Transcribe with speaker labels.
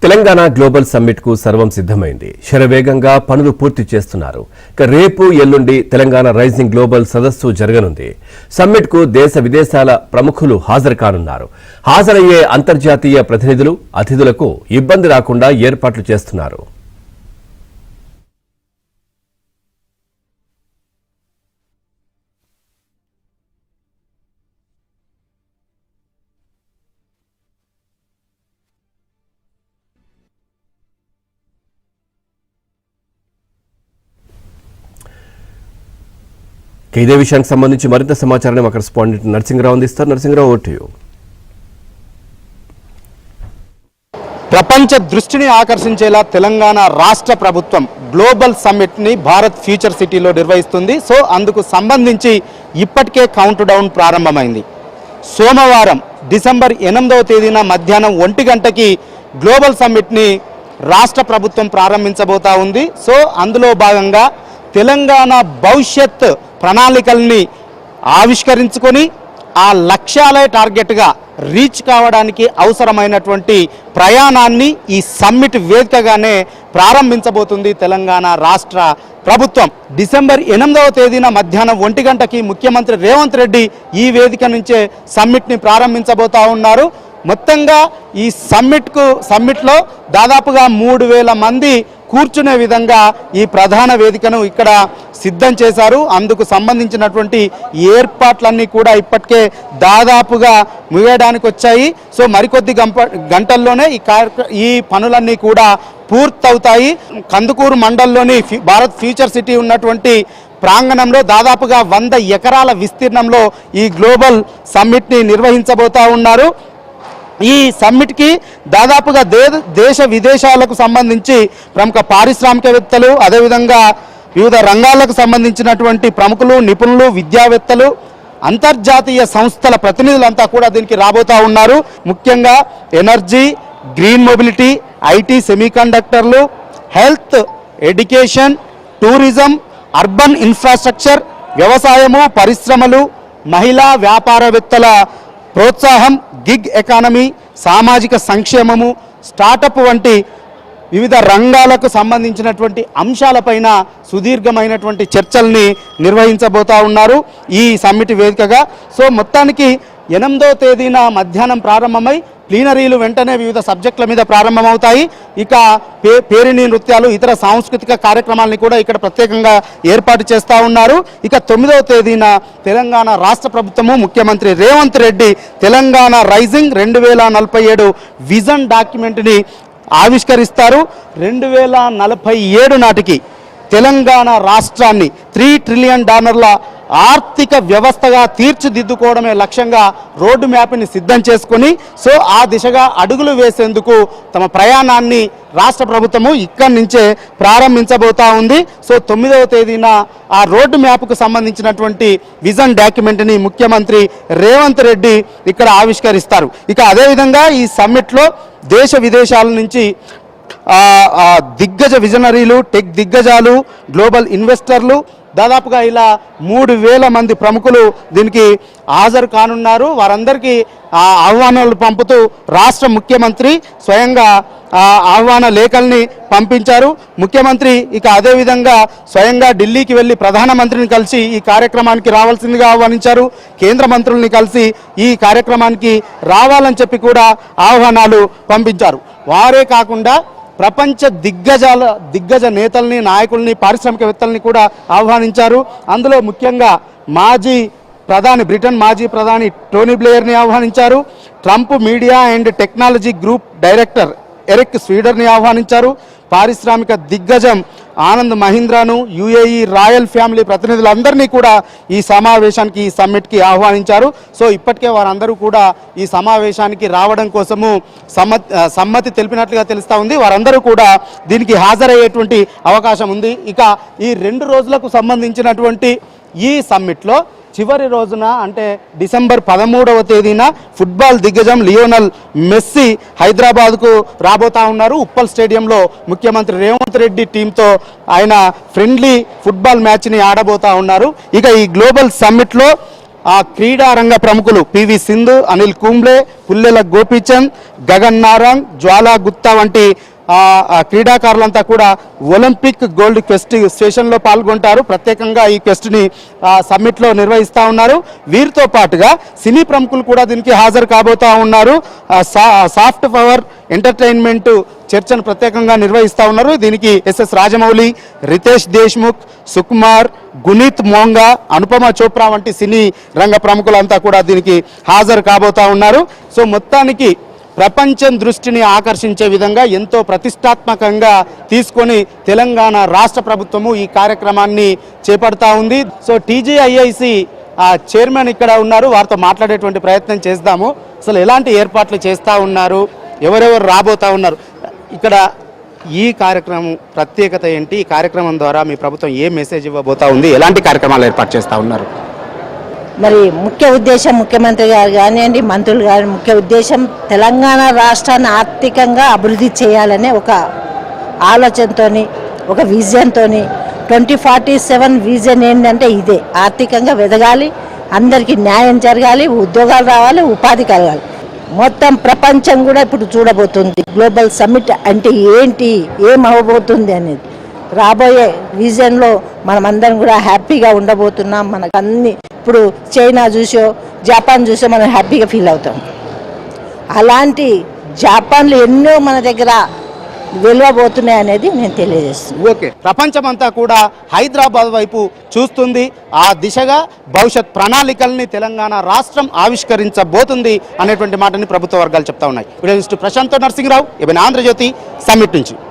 Speaker 1: Telangana global summit కు సర్వం సిద్ధమైంది. శరవేగంగా పనులు పూర్తి చేస్తున్నారు. రేపు ఎల్లుండి తెలంగాణ రైజింగ్ గ్లోబల్ సదస్సు జరగనుంది. సమ్మిట్ కు దేశ విదేశాల ప్రముఖులు హాజరు కానున్నారు. హాజరయ్యే అంతర్జాతీయ ప్రతినిధులు అతిథులకు ఇబ్బంది రాకుండా ఏర్పాట్లు చేస్తున్నారు. ఇదే విషయానికి సంబంధించి మరింత సమాచారాన్ని మా కరెస్పాండెంట్ నరసింగరావు అందిస్తారు. Narasingarao, vote you.
Speaker 2: ప్రపంచ దృష్టిని ఆకర్షించేలా తెలంగాణ రాష్ట్ర ప్రభుత్వం గ్లోబల్ సమ్మిట్ ని భారత్ ఫ్యూచర్ సిటీలో నిర్వహిస్తుంది. సో అందుకు సంబంధించి ఇప్పటికే కౌంట్ డౌన్ ప్రారంభమైంది. సోమవారం డిసెంబర్ 8వ తేదీన మధ్యాహ్నం 1 గంటకి గ్లోబల్ సమ్మిట్ ని రాష్ట్ర ప్రభుత్వం ప్రారంభించబోతా ఉంది. సో అందులో భాగంగా తెలంగాణ భవిష్యత్ ప్రణాళికల్ని ఆవిష్కరించుకొని ఆ లక్ష్యాలే టార్గెట్గా రీచ్ కావడానికి అవసరమైనటువంటి ప్రయాణాన్ని ఈ సమ్మిట్ వేదికగానే ప్రారంభించబోతుంది తెలంగాణ రాష్ట్ర ప్రభుత్వం. డిసెంబర్ 8వ తేదీన మధ్యాహ్నం 1 గంటకి ముఖ్యమంత్రి రేవంత్ రెడ్డి ఈ వేదిక నుంచే సమ్మిట్ని ప్రారంభించబోతా ఉన్నారు. మొత్తంగా ఈ సమ్మిట్లో దాదాపుగా 3000 మంది కూర్చునే విధంగా ఈ ప్రధాన వేదికను ఇక్కడ సిద్ధం చేశారు. అందుకు సంబంధించినటువంటి ఏర్పాట్లన్నీ కూడా ఇప్పటికే దాదాపుగా ముగియడానికి వచ్చాయి. సో మరికొద్ది గంటల్లోనే ఈ పనులన్నీ కూడా పూర్తవుతాయి. కందుకూరు మండలంలోని భారత్ ఫ్యూచర్ సిటీ ఉన్నటువంటి ప్రాంగణంలో దాదాపుగా 100 ఎకరాల విస్తీర్ణంలో ఈ గ్లోబల్ సమ్మిట్ని నిర్వహించబోతా ఉన్నారు. ఈ సమ్మిట్కి దాదాపుగా దేశ విదేశాలకు సంబంధించి ప్రముఖ పారిశ్రామికవేత్తలు, అదేవిధంగా వివిధ రంగాలకు సంబంధించినటువంటి ప్రముఖులు, నిపుణులు, విద్యావేత్తలు, అంతర్జాతీయ సంస్థల ప్రతినిధులంతా కూడా దీనికి రాబోతా ఉన్నారు. ముఖ్యంగా ఎనర్జీ, గ్రీన్ మొబిలిటీ, ఐటీ, సెమీకండక్టర్లు, health, education, tourism, urban infrastructure, వ్యవసాయము, పరిశ్రమలు, మహిళా వ్యాపారవేత్తల ప్రోత్సాహం, గిగ్ ఎకానమీ, సామాజిక సంక్షేమము, స్టార్టప్ వంటి వివిధ రంగాలకు సంబంధించినటువంటి అంశాలపైన సుదీర్ఘమైనటువంటి చర్చల్ని నిర్వహించబోతా ఉన్నారు ఈ సమ్మిట్ వేదికగా. సో మొత్తానికి 8వ తేదీన మధ్యాహ్నం ప్రారంభమై ప్లీనరీలు వెంటనే వివిధ సబ్జెక్టుల మీద ప్రారంభమవుతాయి. ఇక పేరిణి నృత్యాలు, ఇతర సాంస్కృతిక కార్యక్రమాలని కూడా ఇక్కడ ప్రత్యేకంగా ఏర్పాటు చేస్తూ ఉన్నారు. ఇక 9వ తేదీన తెలంగాణ రాష్ట్ర ప్రభుత్వము ముఖ్యమంత్రి రేవంత్ రెడ్డి తెలంగాణ రైజింగ్ 2047 విజన్ డాక్యుమెంట్ని ఆవిష్కరిస్తారు. 2047 నాటికి తెలంగాణ రాష్ట్రాన్ని $3 ట్రిలియన్ ఆర్థిక వ్యవస్థగా తీర్చిదిద్దుకోవడమే లక్ష్యంగా రోడ్డు మ్యాప్ని సిద్ధం చేసుకుని సో ఆ దిశగా అడుగులు వేసేందుకు తమ ప్రయాణాన్ని రాష్ట్ర ప్రభుత్వము ఇక్కడి నుంచే ప్రారంభించబోతా ఉంది. సో 9వ తేదీన ఆ రోడ్డు మ్యాప్కు సంబంధించినటువంటి విజన్ డాక్యుమెంట్ని ముఖ్యమంత్రి రేవంత్ రెడ్డి ఇక్కడ ఆవిష్కరిస్తారు. ఇక అదేవిధంగా ఈ సమ్మిట్లో దేశ విదేశాల నుంచి దిగ్గజ విజనరీలు, టెక్ దిగ్గజాలు, గ్లోబల్ ఇన్వెస్టర్లు, దాదాపుగా ఇలా 3000 మంది ప్రముఖులు దీనికి హాజరు కానున్నారు. వారందరికీ ఆహ్వానాలు పంపుతూ రాష్ట్ర ముఖ్యమంత్రి స్వయంగా ఆహ్వాన లేఖల్ని పంపించారు. ముఖ్యమంత్రి ఇక అదేవిధంగా స్వయంగా ఢిల్లీకి వెళ్ళి ప్రధానమంత్రిని కలిసి ఈ కార్యక్రమానికి రావాల్సిందిగా ఆహ్వానించారు. కేంద్ర మంత్రుల్ని కలిసి ఈ కార్యక్రమానికి రావాలని చెప్పి కూడా ఆహ్వానాలు పంపించారు. వారే కాకుండా ప్రపంచ దిగ్గజ నేతల్ని, నాయకుల్ని, పారిశ్రామికవేత్తల్ని కూడా ఆహ్వానించారు. అందులో ముఖ్యంగా బ్రిటన్ మాజీ ప్రధాని టోనీ బ్లేయర్ని ఆహ్వానించారు. Trump media and technology group director Eric స్వీడర్ని ఆహ్వానించారు. పారిశ్రామిక దిగ్గజం ఆనంద్ మహీంద్రాను, యుఏఈ రాయల్ ఫ్యామిలీ ప్రతినిధులందరినీ కూడా ఈ సమావేశానికి, ఈ సమ్మిట్కి ఆహ్వానించారు. సో ఇప్పటికే వారందరూ కూడా ఈ సమావేశానికి రావడం కోసము సమ్మతి తెలిపినట్లుగా తెలుస్తూ ఉంది. వారందరూ కూడా దీనికి హాజరయ్యేటువంటి అవకాశం ఉంది. ఇక ఈ 2 రోజులకు సంబంధించినటువంటి ఈ సమ్మిట్లో చివరి రోజున అంటే డిసెంబర్ 13వ తేదీన ఫుట్బాల్ దిగ్గజం లియోనల్ మెస్సీ హైదరాబాద్కు రాబోతా ఉన్నారు. ఉప్పల్ స్టేడియంలో ముఖ్యమంత్రి రేవంత్ రెడ్డి టీంతో ఆయన ఫ్రెండ్లీ ఫుట్బాల్ మ్యాచ్ని ఆడబోతా ఉన్నారు. ఇక ఈ గ్లోబల్ సమ్మిట్లో క్రీడా రంగ ప్రముఖులు పివి సింధు, అనిల్ కుంబ్లే, పుల్లెల గోపీచంద్, గగన్ నారాంగ్, జ్వాలా గుత్తా వంటి క్రీడాకారులంతా కూడా ఒలింపిక్ గోల్డ్ క్వెస్ట్ సెషన్లో పాల్గొంటారు. ప్రత్యేకంగా ఈ క్వెస్ట్ని సమ్మిట్లో నిర్వహిస్తూ ఉన్నారు. వీరితో పాటుగా సినీ ప్రముఖులు కూడా దీనికి హాజరు కాబోతా ఉన్నారు. సాఫ్ట్ పవర్ ఎంటర్టైన్మెంట్ చర్చను ప్రత్యేకంగా నిర్వహిస్తూ ఉన్నారు. దీనికి ఎస్ఎస్ రాజమౌళి, రితేష్ దేశ్ముఖ్, సుకుమార్, గునీత్ మోంగా, అనుపమ చోప్రా వంటి సినీ రంగ ప్రముఖులంతా కూడా దీనికి హాజరు కాబోతా ఉన్నారు. సో మొత్తానికి ప్రపంచం దృష్టిని ఆకర్షించే విధంగా ఎంతో ప్రతిష్టాత్మకంగా తీసుకొని తెలంగాణ రాష్ట్ర ప్రభుత్వము ఈ కార్యక్రమాన్ని చేపడతా ఉంది. సో టీజీఐఐసి చైర్మన్ ఇక్కడ ఉన్నారు, వారితో మాట్లాడేటువంటి ప్రయత్నం చేద్దాము. అసలు ఎలాంటి ఏర్పాట్లు చేస్తూ ఉన్నారు, ఎవరెవరు రాబోతా ఉన్నారు, ఇక్కడ ఈ కార్యక్రమం ప్రత్యేకత ఏంటి, ఈ కార్యక్రమం ద్వారా మీ ప్రభుత్వం ఏ మెసేజ్ ఇవ్వబోతా ఉంది, ఎలాంటి కార్యక్రమాలు ఏర్పాటు చేస్తూ ఉన్నారు?
Speaker 3: మరి ముఖ్య ఉద్దేశం ముఖ్యమంత్రి గారు కానివ్వండి, మంత్రులు గారి ముఖ్య ఉద్దేశం తెలంగాణ రాష్ట్రాన్ని ఆర్థికంగా అభివృద్ధి చేయాలనే ఒక ఆలోచనతో, ఒక విజన్తో 2047 విజన్ ఏంటంటే ఇదే. ఆర్థికంగా ఎదగాలి, అందరికీ న్యాయం జరగాలి, ఉద్యోగాలు రావాలి, ఉపాధి కలగాలి. మొత్తం ప్రపంచం కూడా ఇప్పుడు చూడబోతుంది గ్లోబల్ సమ్మిట్ అంటే ఏంటి, ఏం అవ్వబోతుంది అనేది. రాబోయే విజన్లో మనమందరం కూడా హ్యాపీగా ఉండబోతున్నాం. మనకు అన్ని ఇప్పుడు చైనా చూసో జపాన్ చూసో మనం హ్యాపీగా ఫీల్ అవుతాం. అలాంటి జపాన్లో ఎన్నో మన దగ్గర వెలువబోతున్నాయి అనేది నేను తెలియజేస్తున్నాను.
Speaker 2: ఓకే, ప్రపంచమంతా కూడా హైదరాబాద్ వైపు చూస్తుంది. ఆ దిశగా భవిష్యత్ ప్రణాళికల్ని తెలంగాణ రాష్ట్రం ఆవిష్కరించబోతుంది అనేటువంటి మాటని ప్రభుత్వ వర్గాలు చెప్తా ఉన్నాయి. Video Prashant Narasimharao, ABN Andhrajyothy, summit నుంచి.